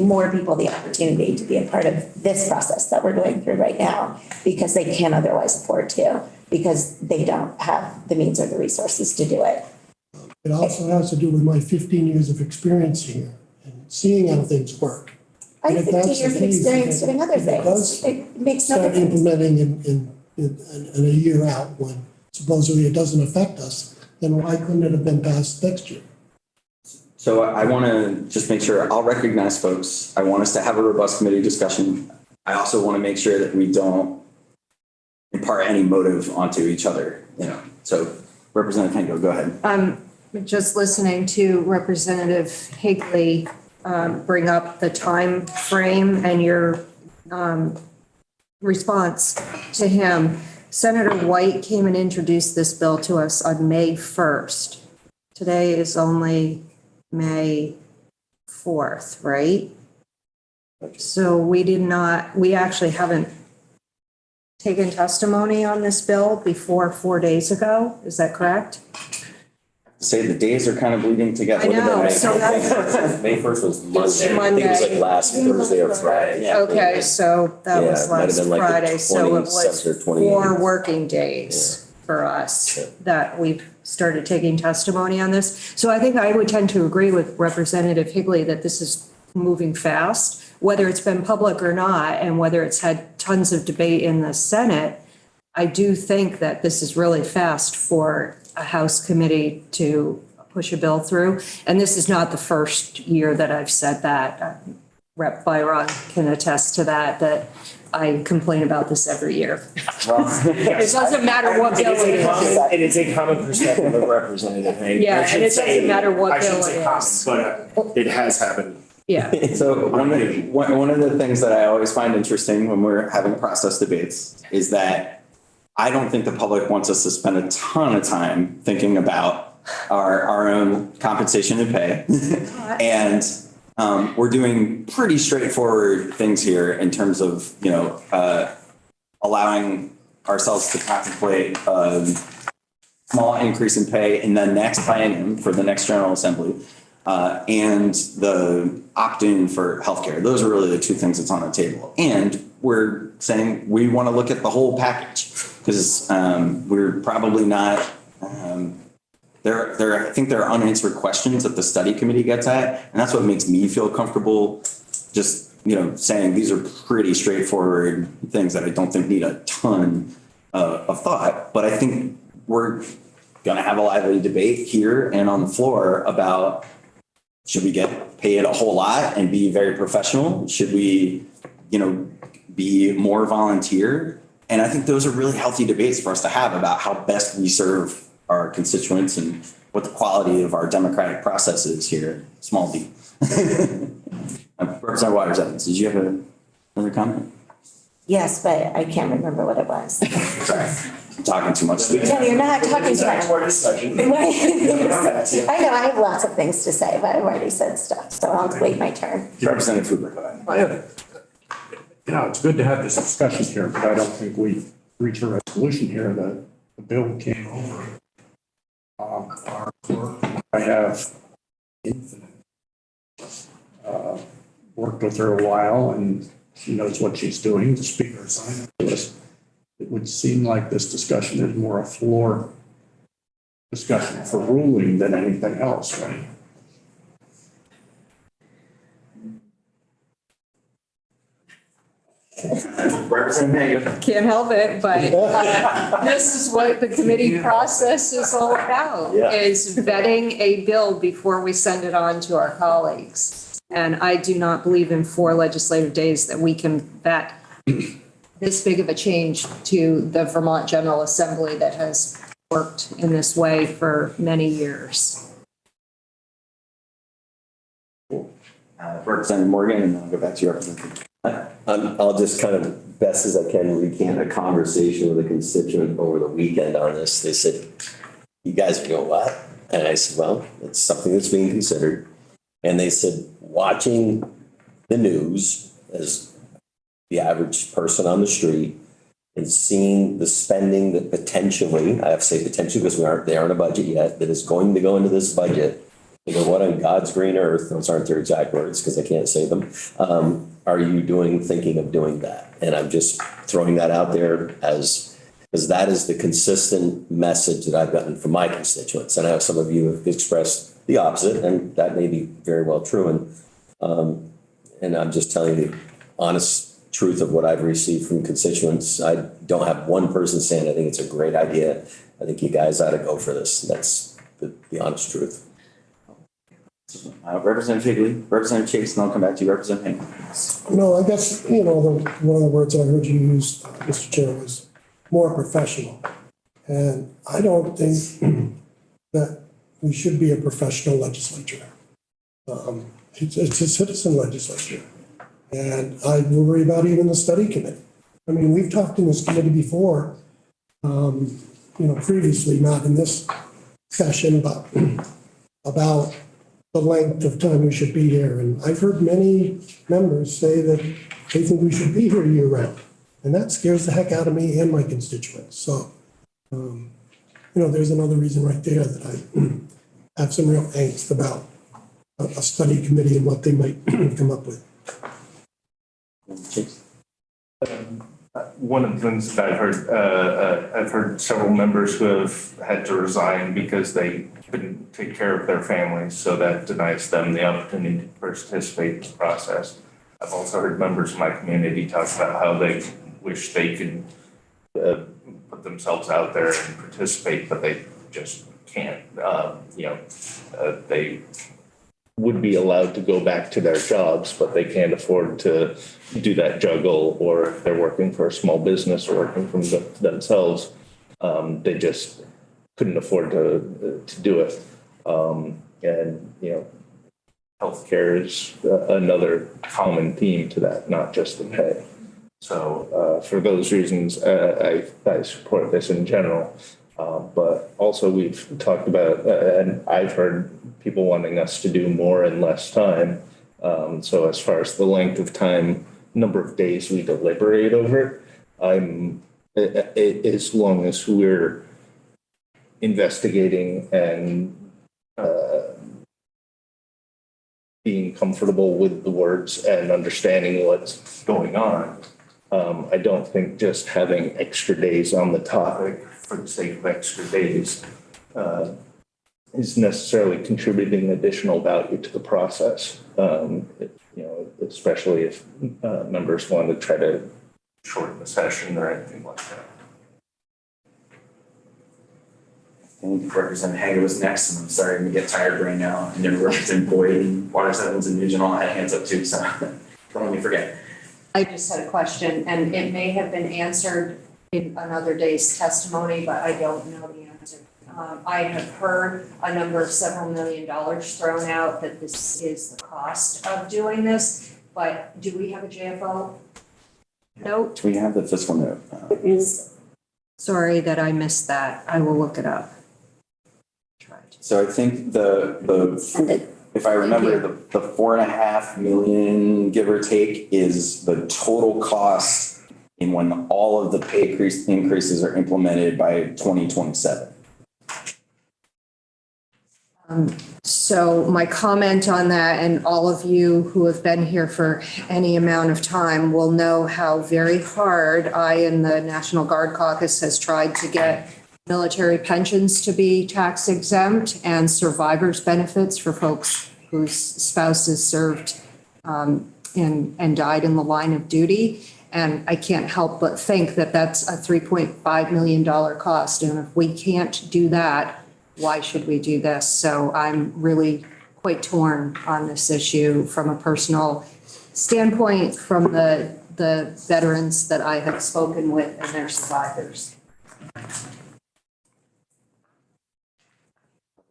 [SPEAKER 12] more people the opportunity to be a part of this process that we're going through right now, because they can't otherwise afford to, because they don't have the means or the resources to do it.
[SPEAKER 7] It also has to do with my 15 years of experience here and seeing how things work.
[SPEAKER 12] I have 15 years of experience doing other things. It makes no
[SPEAKER 7] Start
[SPEAKER 12] difference.
[SPEAKER 7] implementing in a year out when supposedly it doesn't affect us, then why couldn't it have been passed next year?
[SPEAKER 1] So I want to just make sure I'll recognize folks. I want us to have a robust committee discussion. I also want to make sure that we don't impart any motive onto each other, So Representative Henkel, go ahead.
[SPEAKER 11] Just listening to Representative Higley bring up the time frame and your response to him. Senator White came and introduced this bill to us on May 1st. Today is only May 4th, right? So we actually haven't taken testimony on this bill before 4 days ago. Is that correct?
[SPEAKER 1] Say the days are kind of bleeding together.
[SPEAKER 11] I know, so
[SPEAKER 8] May 1st was Monday.
[SPEAKER 11] Monday.
[SPEAKER 8] I think it was like last Thursday or Friday.
[SPEAKER 11] Okay, so that
[SPEAKER 8] Yeah,
[SPEAKER 11] was
[SPEAKER 8] it might have
[SPEAKER 11] last
[SPEAKER 8] been like the
[SPEAKER 11] Friday, so it
[SPEAKER 8] 27th or
[SPEAKER 11] was
[SPEAKER 8] 28th.
[SPEAKER 11] 4 working days for us that we've started taking testimony on this. So I think I would tend to agree with Representative Higley that this is moving fast, whether it's been public or not, and whether it's had tons of debate in the Senate. I do think that this is really fast for a House committee to push a bill through. And this is not the first year that I've said that. Rep. Byron can attest to that I complain about this every year. It doesn't matter what bill it is.
[SPEAKER 8] It is a common perspective of Representative Haig.
[SPEAKER 11] Yeah, and it doesn't matter what bill it
[SPEAKER 8] is. But it has happened.
[SPEAKER 11] Yeah.
[SPEAKER 1] So one of the things that I always find interesting when we're having process debates is that I don't think the public wants us to spend a ton of time thinking about our own compensation and pay. And we're doing pretty straightforward things here in terms of, allowing ourselves to contemplate small increase in pay in the next biennium for the next General Assembly, and the opt-in for healthcare. Those are really the two things that's on the table. And we're saying we want to look at the whole package because we're probably not, I think there are unanswered questions that the study committee gets at. And that's what makes me feel comfortable just, saying these are pretty straightforward things that I don't think need a ton of thought. But I think we're going to have a lively debate here and on the floor about should we get paid a whole lot and be very professional? Should we, be more volunteer? And I think those are really healthy debates for us to have about how best we serve our constituents and what the quality of our democratic process is here, small d. Representative Waters Evans, did you have another comment?
[SPEAKER 12] Yes, but I can't remember what it was.
[SPEAKER 1] Sorry, I'm talking too much.
[SPEAKER 12] No, you're not talking too much.
[SPEAKER 8] More discussion.
[SPEAKER 12] I know, I have lots of things to say, but I've already said stuff, so I'll wait my turn.
[SPEAKER 1] Representative Hoover, go ahead.
[SPEAKER 4] I have, it's good to have this discussion here, but I don't think we reach a resolution here. The bill came over. Our clerk, I have infinite, worked with her a while and she knows what she's doing. The speaker assigned it to us. It would seem like this discussion is more a floor discussion for ruling than anything else, right?
[SPEAKER 1] Representative Hager.
[SPEAKER 11] Can't help it, but this is what the committee process is all about,
[SPEAKER 8] Yeah.
[SPEAKER 11] is vetting a bill before we send it on to our colleagues. And I do not believe in 4 legislative days that we can vet this big of a change to the Vermont General Assembly that has worked in this way for many years.
[SPEAKER 1] Representative Morgan, and then I'll go back to you, Representative.
[SPEAKER 13] I'll just kind of, best as I can, recant a conversation with a constituent over the weekend on this. They said, you guys would go, what? And I said, well, it's something that's being considered. And they said, watching the news as the average person on the street and seeing the spending that potentially, I have to say potentially because they aren't a budget yet, that is going to go into this budget. They go, what on God's green earth, those aren't their exact words because I can't say them, are you thinking of doing that? And I'm just throwing that out there because that is the consistent message that I've gotten from my constituents. And I know some of you have expressed the opposite, and that may be very well true. And I'm just telling you the honest truth of what I've received from constituents. I don't have one person saying, I think it's a great idea. I think you guys ought to go for this. That's the honest truth.
[SPEAKER 1] Representative Higley, Representative Chase, and I'll come back to you, Representative Hager.
[SPEAKER 7] No, I guess, one of the words I heard you use, Mr. Chair, was more professional. And I don't think that we should be a professional legislature. It's a citizen legislature. And I worry about even the study committee. I mean, we've talked in this committee before, previously, not in this session, but about the length of time we should be here. And I've heard many members say that they think we should be here year round. And that scares the heck out of me and my constituents. So, there's another reason right there that I have some real angst about a study committee and what they might come up with.
[SPEAKER 1] Chase.
[SPEAKER 10] One of the things that I've heard several members who have had to resign because they couldn't take care of their families, so that denies them the opportunity to participate in the process. I've also heard members of my community talk about how they wish they could put themselves out there and participate, but they just can't. They would be allowed to go back to their jobs, but they can't afford to do that juggle, or if they're working for a small business or working for themselves, they just couldn't afford to do it. Healthcare is another common theme to that, not just the pay. So for those reasons, I support this in general. But also we've talked about, and I've heard people wanting us to do more in less time. So as far as the length of time, number of days we deliberate over, as long as we're investigating and being comfortable with the words and understanding what's going on. I don't think just having extra days on the topic for the sake of extra days is necessarily contributing additional value to the process. Especially if members want to try to shorten the session or anything like that.
[SPEAKER 1] I think Representative Hager was next, and I'm starting to get tired right now. And then Representative Boyd and Waters Evans and Nugent all had hands up too, so don't let me forget.
[SPEAKER 11] I just had a question, and it may have been answered in another day's testimony, but I don't know the answer. I have heard a number of several $1 million thrown out that this is the cost of doing this, but do we have a JFO note?
[SPEAKER 1] We have the fiscal note.
[SPEAKER 11] Sorry that I missed that. I will look it up.
[SPEAKER 1] So I think if I remember, the 4.5 million, give or take, is the total cost in when all of the pay increases are implemented by 2027.
[SPEAKER 11] So my comment on that, and all of you who have been here for any amount of time will know how very hard I and the National Guard Caucus has tried to get military pensions to be tax exempt and survivors benefits for folks whose spouses served and died in the line of duty. And I can't help but think that that's a $3.5 million cost. And if we can't do that, why should we do this? So I'm really quite torn on this issue from a personal standpoint, from the veterans that I have spoken with and their survivors.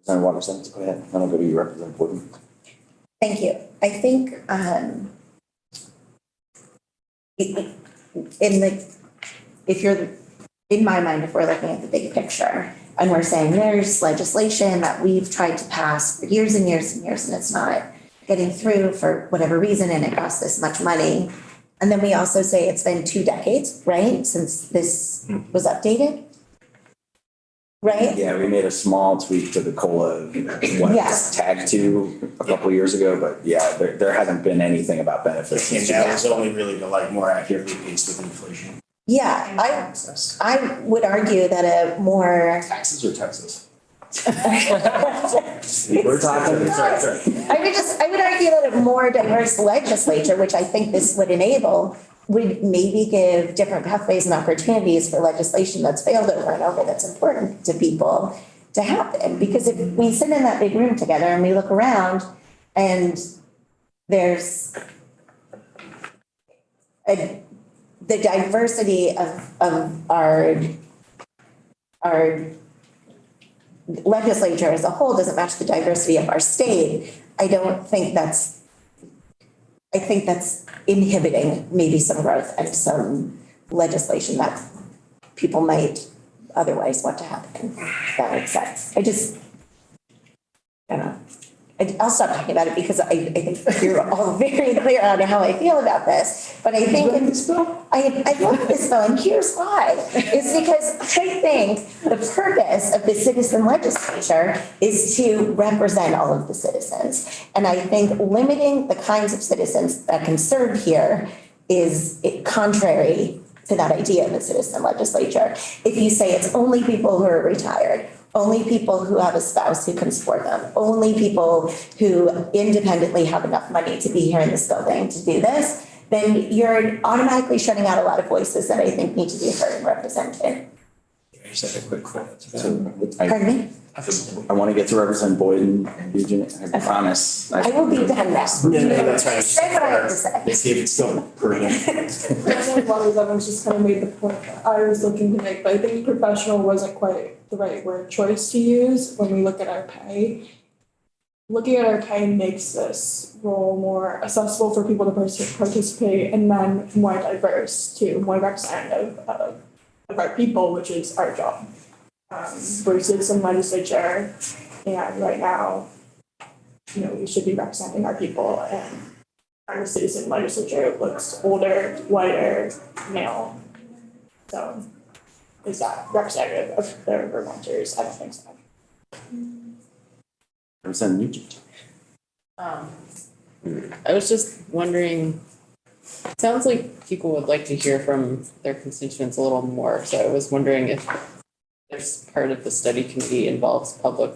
[SPEAKER 1] Representative Watterson, go ahead. Then I'll go to you, Representative Boyden.
[SPEAKER 12] Thank you. I think in my mind, if we're looking at the big picture and we're saying there's legislation that we've tried to pass for years and years and years and it's not getting through for whatever reason and it costs this much money. And then we also say it's been 2 decades, right, since this was updated? Right?
[SPEAKER 1] Yeah, we made a small tweak to the COLA, tag 2 a couple of years ago, but yeah, there hasn't been anything about benefits.
[SPEAKER 8] And that was only really to like more accurately pace with inflation.
[SPEAKER 12] Yeah, I would argue that a more.
[SPEAKER 8] Taxes or Texas?
[SPEAKER 1] We're talking.
[SPEAKER 12] I would argue that a more diverse legislature, which I think this would enable, would maybe give different pathways and opportunities for legislation that's failed over and over that's important to people to happen. Because if we sit in that big room together and we look around and there's the diversity of our legislature as a whole doesn't match the diversity of our state, I think that's inhibiting maybe some growth and some legislation that people might otherwise want to happen. If that makes sense. I don't know. I'll stop talking about it because I think you're all very clear on how I feel about this. But I think I love this bill, and here's why. It's because I think the purpose of the citizen legislature is to represent all of the citizens. And I think limiting the kinds of citizens that can serve here is contrary to that idea of the citizen legislature. If you say it's only people who are retired, only people who have a spouse who can support them, only people who independently have enough money to be here in this building to do this, then you're automatically shutting out a lot of voices that I think need to be heard and represented.
[SPEAKER 8] I just had a quick comment.
[SPEAKER 12] Pardon me?
[SPEAKER 1] I want to get to Representative Boyden and Eugene, I promise.
[SPEAKER 12] I will be done now.
[SPEAKER 8] Yeah, that's right.
[SPEAKER 12] Say what I have to say.
[SPEAKER 8] Let's see if it's still pertinent.
[SPEAKER 14] Representative Waters Evans just kind of made the point that I was looking to make, but I think professional wasn't quite the right word choice to use when we look at our pay. Looking at our pay makes this role more accessible for people to participate and then more diverse too, more representative of our people, which is our job. We're a citizen legislature, and right now, we should be representing our people, and our citizen legislature looks older, whiter, male. So is that representative of the Vermonters? I don't think so.
[SPEAKER 1] Representative Nugent.
[SPEAKER 6] I was just wondering, it sounds like people would like to hear from their constituents a little more. So I was wondering if there's part of the study committee involves public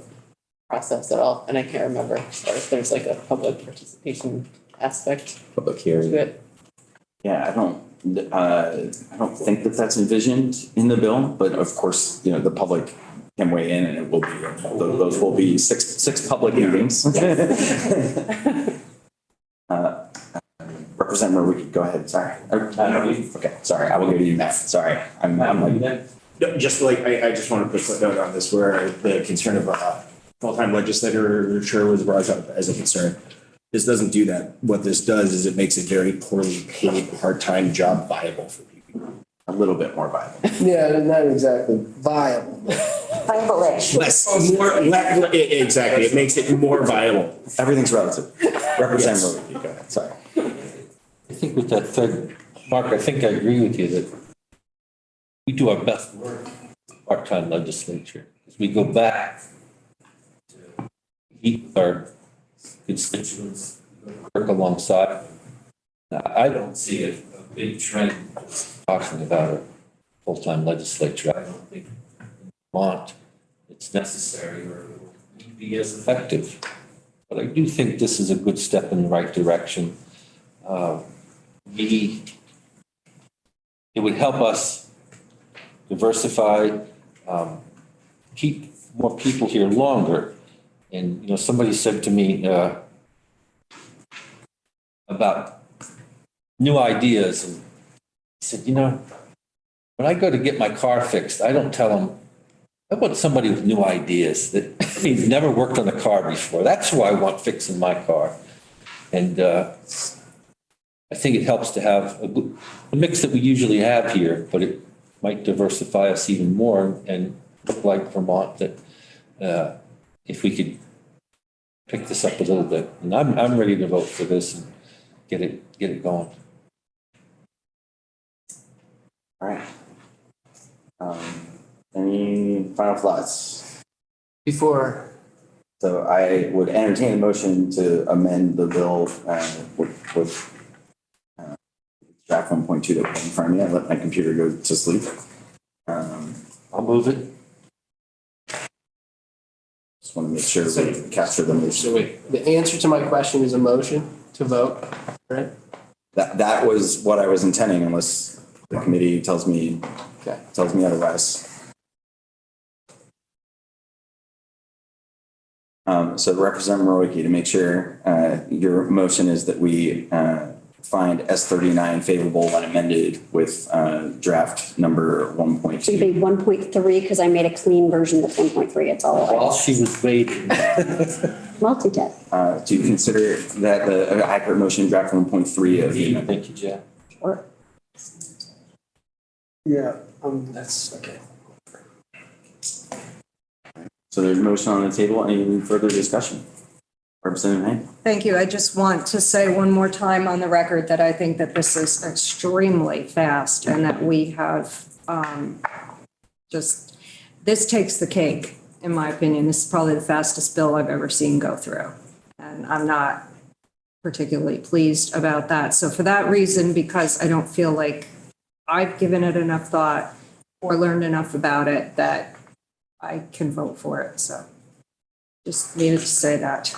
[SPEAKER 6] process at all. And I can't remember, or if there's like a public participation aspect.
[SPEAKER 13] Public hearing.
[SPEAKER 6] To it.
[SPEAKER 1] Yeah, I don't think that that's envisioned in the bill, but of course, the public can weigh in and it will be, those will be six public meetings. Representative Marouki, go ahead, sorry. Okay, sorry, I will go to you next, sorry. I'm like,
[SPEAKER 8] Just like, I just want to put a footnote on this where the concern of a full-time legislature was brought up as a concern. This doesn't do that. What this does is it makes a very poorly paid part-time job viable for people. A little bit more viable.
[SPEAKER 15] Yeah, not exactly viable.
[SPEAKER 12] Viable-ish.
[SPEAKER 8] Exactly. It makes it more viable.
[SPEAKER 1] Everything's relative. Representative, go ahead, sorry.
[SPEAKER 16] I think with that third, Mark, I think I agree with you that we do our best work, part-time legislature, as we go back to meet with our constituents, work alongside. Now, I don't see a big trend talking about a full-time legislature. I don't think in Vermont it's necessary or it will be as effective. But I do think this is a good step in the right direction. It would help us diversify, keep more people here longer. And, you know, somebody said to me about new ideas, and he said, you know, when I go to get my car fixed, I don't tell them, I want somebody with new ideas that he's never worked on a car before. That's who I want fixing my car. And I think it helps to have a mix that we usually have here, but it might diversify us even more and look like Vermont, that if we could pick this up a little bit. And I'm ready to vote for this and get it going.
[SPEAKER 1] All right. Any final thoughts? So I would entertain a motion to amend the bill with draft 1.2 that came from me. I let my computer go to sleep.
[SPEAKER 16] I'll move it.
[SPEAKER 1] Just want to make sure we capture the motion.
[SPEAKER 15] So wait, the answer to my question is a motion to vote, right?
[SPEAKER 1] That was what I was intending, unless the committee tells me otherwise. So Representative Moroiki, to make sure your motion is that we find S39 favorable when amended with draft number 1.2.
[SPEAKER 5] Should be 1.3 because I made a clean version that's 1.3. It's all.
[SPEAKER 16] While she was waiting.
[SPEAKER 5] Multitask.
[SPEAKER 1] Do you consider that the accurate motion draft 1.3 of the amendment?
[SPEAKER 16] Thank you, Jeff.
[SPEAKER 5] Sure.
[SPEAKER 15] Yeah, that's okay.
[SPEAKER 1] So there's a motion on the table. Any further discussion? Representative Hayne?
[SPEAKER 11] Thank you. I just want to say one more time on the record that I think that this is extremely fast and that we have this takes the cake, in my opinion. This is probably the fastest bill I've ever seen go through. And I'm not particularly pleased about that. So for that reason, because I don't feel like I've given it enough thought or learned enough about it, that I can vote for it. So just needed to say that.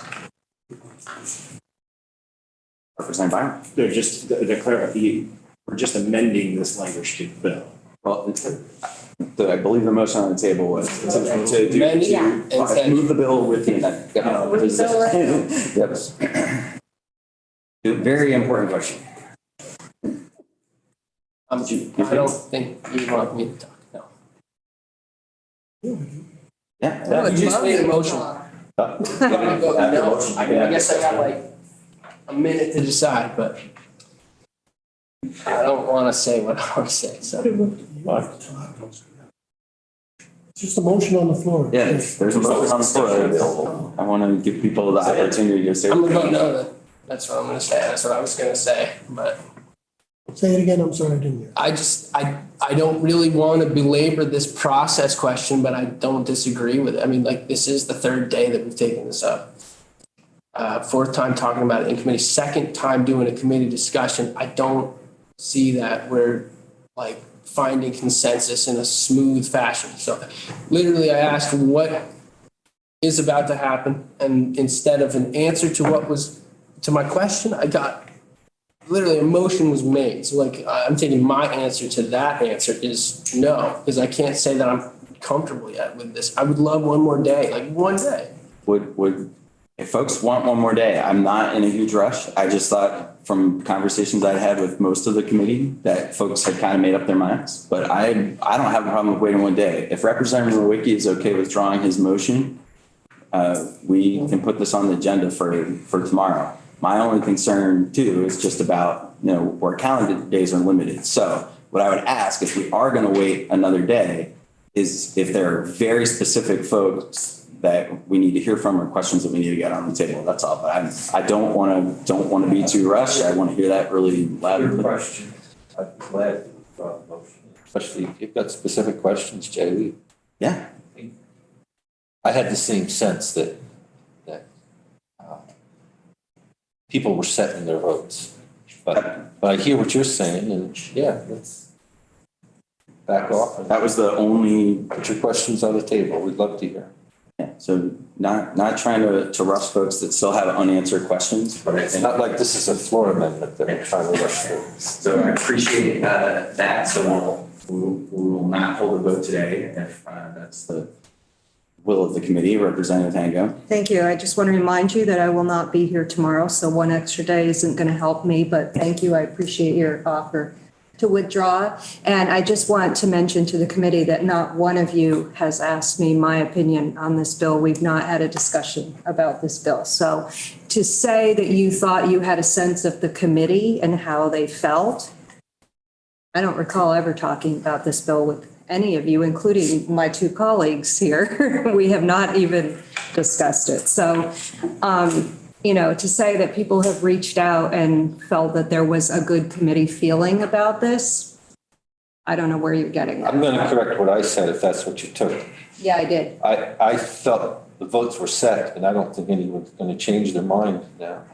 [SPEAKER 1] Representative Byron?
[SPEAKER 8] They're just, to clarify, we're just amending this language to the bill.
[SPEAKER 1] Well, I believe the motion on the table was to move the bill with the amendment. Yes. Very important question.
[SPEAKER 15] I don't think you want me to talk, no.
[SPEAKER 1] Yeah.
[SPEAKER 15] You just made a motion. No, I guess I got like a minute to decide, but I don't want to say what I want to say, so.
[SPEAKER 7] It's just a motion on the floor.
[SPEAKER 1] Yes, there's a motion on the floor. I want to give people the opportunity to say.
[SPEAKER 15] I'm gonna vote no, that's what I'm gonna say, that's what I was gonna say, but.
[SPEAKER 7] Say it again, I'm sorry, I didn't hear.
[SPEAKER 15] I don't really want to belabor this process question, but I don't disagree with it. I mean, like, this is the third day that we've taken this up. Fourth time talking about it in committee, second time doing a committee discussion. I don't see that we're like finding consensus in a smooth fashion. So literally I asked what is about to happen, and instead of an answer to what was to my question, I got literally a motion was made. So like, I'm taking my answer to that answer is no, because I can't say that I'm comfortable yet with this. I would love one more day, like one day.
[SPEAKER 1] Would if folks want one more day, I'm not in a huge rush. I just thought from conversations I had with most of the committee that folks had kind of made up their minds. But I don't have a problem with waiting one day. If Representative Rowicki is okay withdrawing his motion, we can put this on the agenda for tomorrow. My only concern too is just about, where calendar days are limited. So what I would ask, if we are going to wait another day, is if there are very specific folks that we need to hear from or questions that we need to get on the table. That's all. But I don't want to be too rushed. I want to hear that really loudly.
[SPEAKER 16] Good question. I'd be glad to draw the motion, especially if you've got specific questions, Jay.
[SPEAKER 1] Yeah.
[SPEAKER 16] I had the same sense that people were setting their votes. But I hear what you're saying, and yeah, let's back off.
[SPEAKER 1] That was the only.
[SPEAKER 16] Put your questions on the table. We'd love to hear.
[SPEAKER 1] Yeah, so not trying to rush folks that still have unanswered questions. But
[SPEAKER 16] it's not like this is a floor amendment that we're trying to rush through.
[SPEAKER 1] So I appreciate that. So we will not hold a vote today if that's the will of the committee. Representative Hango.
[SPEAKER 11] Thank you. I just want to remind you that I will not be here tomorrow, so one extra day isn't going to help me, but thank you. I appreciate your offer to withdraw. And I just want to mention to the committee that not one of you has asked me my opinion on this bill. We've not had a discussion about this bill. So to say that you thought you had a sense of the committee and how they felt, I don't recall ever talking about this bill with any of you, including my two colleagues here. We have not even discussed it. So, to say that people have reached out and felt that there was a good committee feeling about this, I don't know where you're getting that.
[SPEAKER 16] I'm going to correct what I said if that's what you took.
[SPEAKER 11] Yeah, I did.
[SPEAKER 16] I felt the votes were set, and I don't think anyone's going to change their mind now.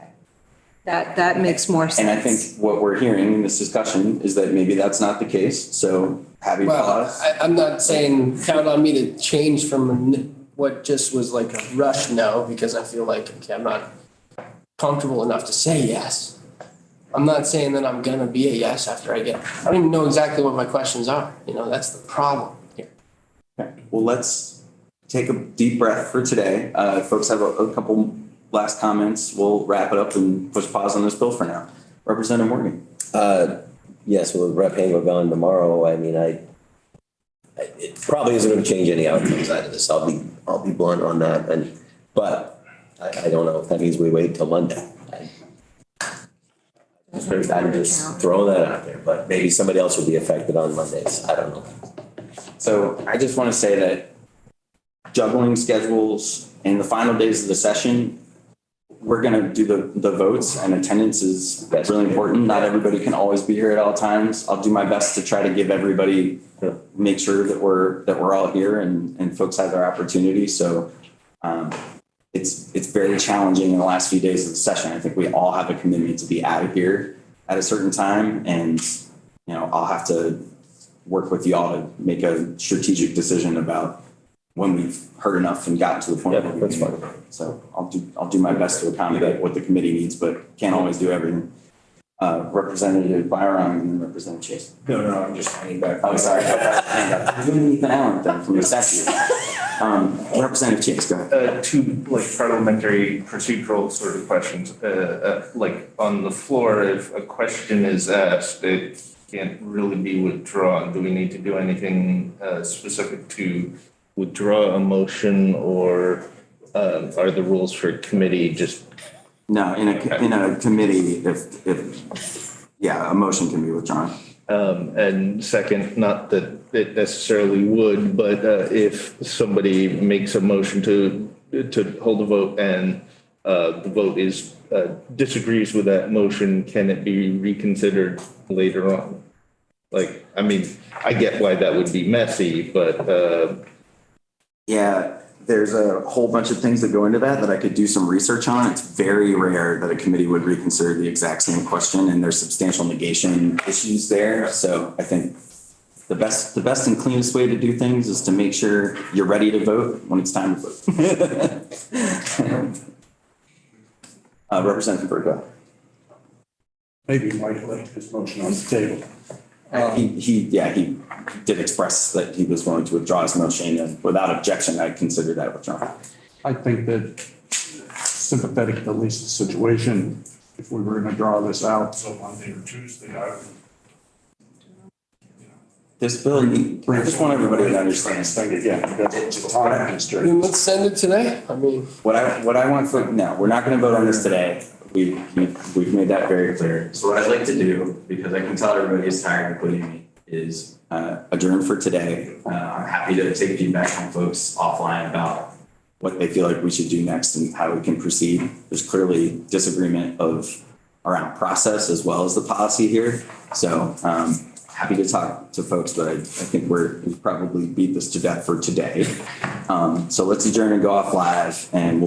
[SPEAKER 11] That makes more sense.
[SPEAKER 1] And I think what we're hearing in this discussion is that maybe that's not the case. So happy cause.
[SPEAKER 15] I'm not saying count on me to change from what just was like a rush no, because I feel like, okay, I'm not comfortable enough to say yes. I'm not saying that I'm gonna be a yes after I don't even know exactly what my questions are. That's the problem here.
[SPEAKER 1] Okay. Well, let's take a deep breath for today. If folks have a couple last comments, we'll wrap it up and push pause on this bill for now. Representative Morgan.
[SPEAKER 13] Yes, well, Rep. Hango gone tomorrow. I mean, it probably isn't going to change any outcomes out of this. I'll be blunt on that. But I don't know if that means we wait till Monday. I'm just throwing that out there, but maybe somebody else will be affected on Mondays. I don't know.
[SPEAKER 1] So I just want to say that juggling schedules in the final days of the session, we're going to do the votes, and attendance is really important. Not everybody can always be here at all times. I'll do my best to try to give everybody, make sure that we're all here and folks have their opportunity. So it's very challenging in the last few days of the session. I think we all have a commitment to be out of here at a certain time, and I'll have to work with you all to make a strategic decision about when we've heard enough and gotten to the point where we can vote. So I'll do my best to accommodate what the committee needs, but can't always do everything. Representative Byron and then Representative Chase.
[SPEAKER 8] No, I'm just hanging back.
[SPEAKER 1] Oh, sorry. You're doing Ethan Allen then from the statute. Representative Chase, go ahead.
[SPEAKER 10] Two parliamentary procedural sort of questions. On the floor, if a question is asked, it can't really be withdrawn. Do we need to do anything specific to withdraw a motion, or are the rules for committee just?
[SPEAKER 1] No, in a committee, if a motion can be withdrawn.
[SPEAKER 10] And second, not that it necessarily would, but if somebody makes a motion to hold a vote and the vote is disagrees with that motion, can it be reconsidered later on? I get why that would be messy, but
[SPEAKER 1] there's a whole bunch of things that go into that I could do some research on. It's very rare that a committee would reconsider the exact same question, and there's substantial negation issues there. So I think the best and cleanest way to do things is to make sure you're ready to vote when it's time to vote. Representative Burko.
[SPEAKER 4] Maybe Mike left his motion on the table.
[SPEAKER 1] He did express that he was willing to withdraw his motion, and without objection, I consider that withdrawn.
[SPEAKER 4] I think that sympathetic to Lisa's situation. If we were gonna draw this out, so Monday or Tuesday, I would.
[SPEAKER 1] This bill, I just want everybody to understand.
[SPEAKER 4] Thing again, because it's a time constraint.
[SPEAKER 15] Then let's send it today. I mean,
[SPEAKER 1] What I want for, no, we're not gonna vote on this today. We've made that very clear. So what I'd like to do, because I can tell everybody is tired of putting me, is adjourn for today. I'm happy to take feedback from folks offline about what they feel like we should do next and how we can proceed. There's clearly disagreement around process as well as the policy here. So happy to talk to folks, but I think we've probably beat this to death for today. So let's adjourn and go off live and we'll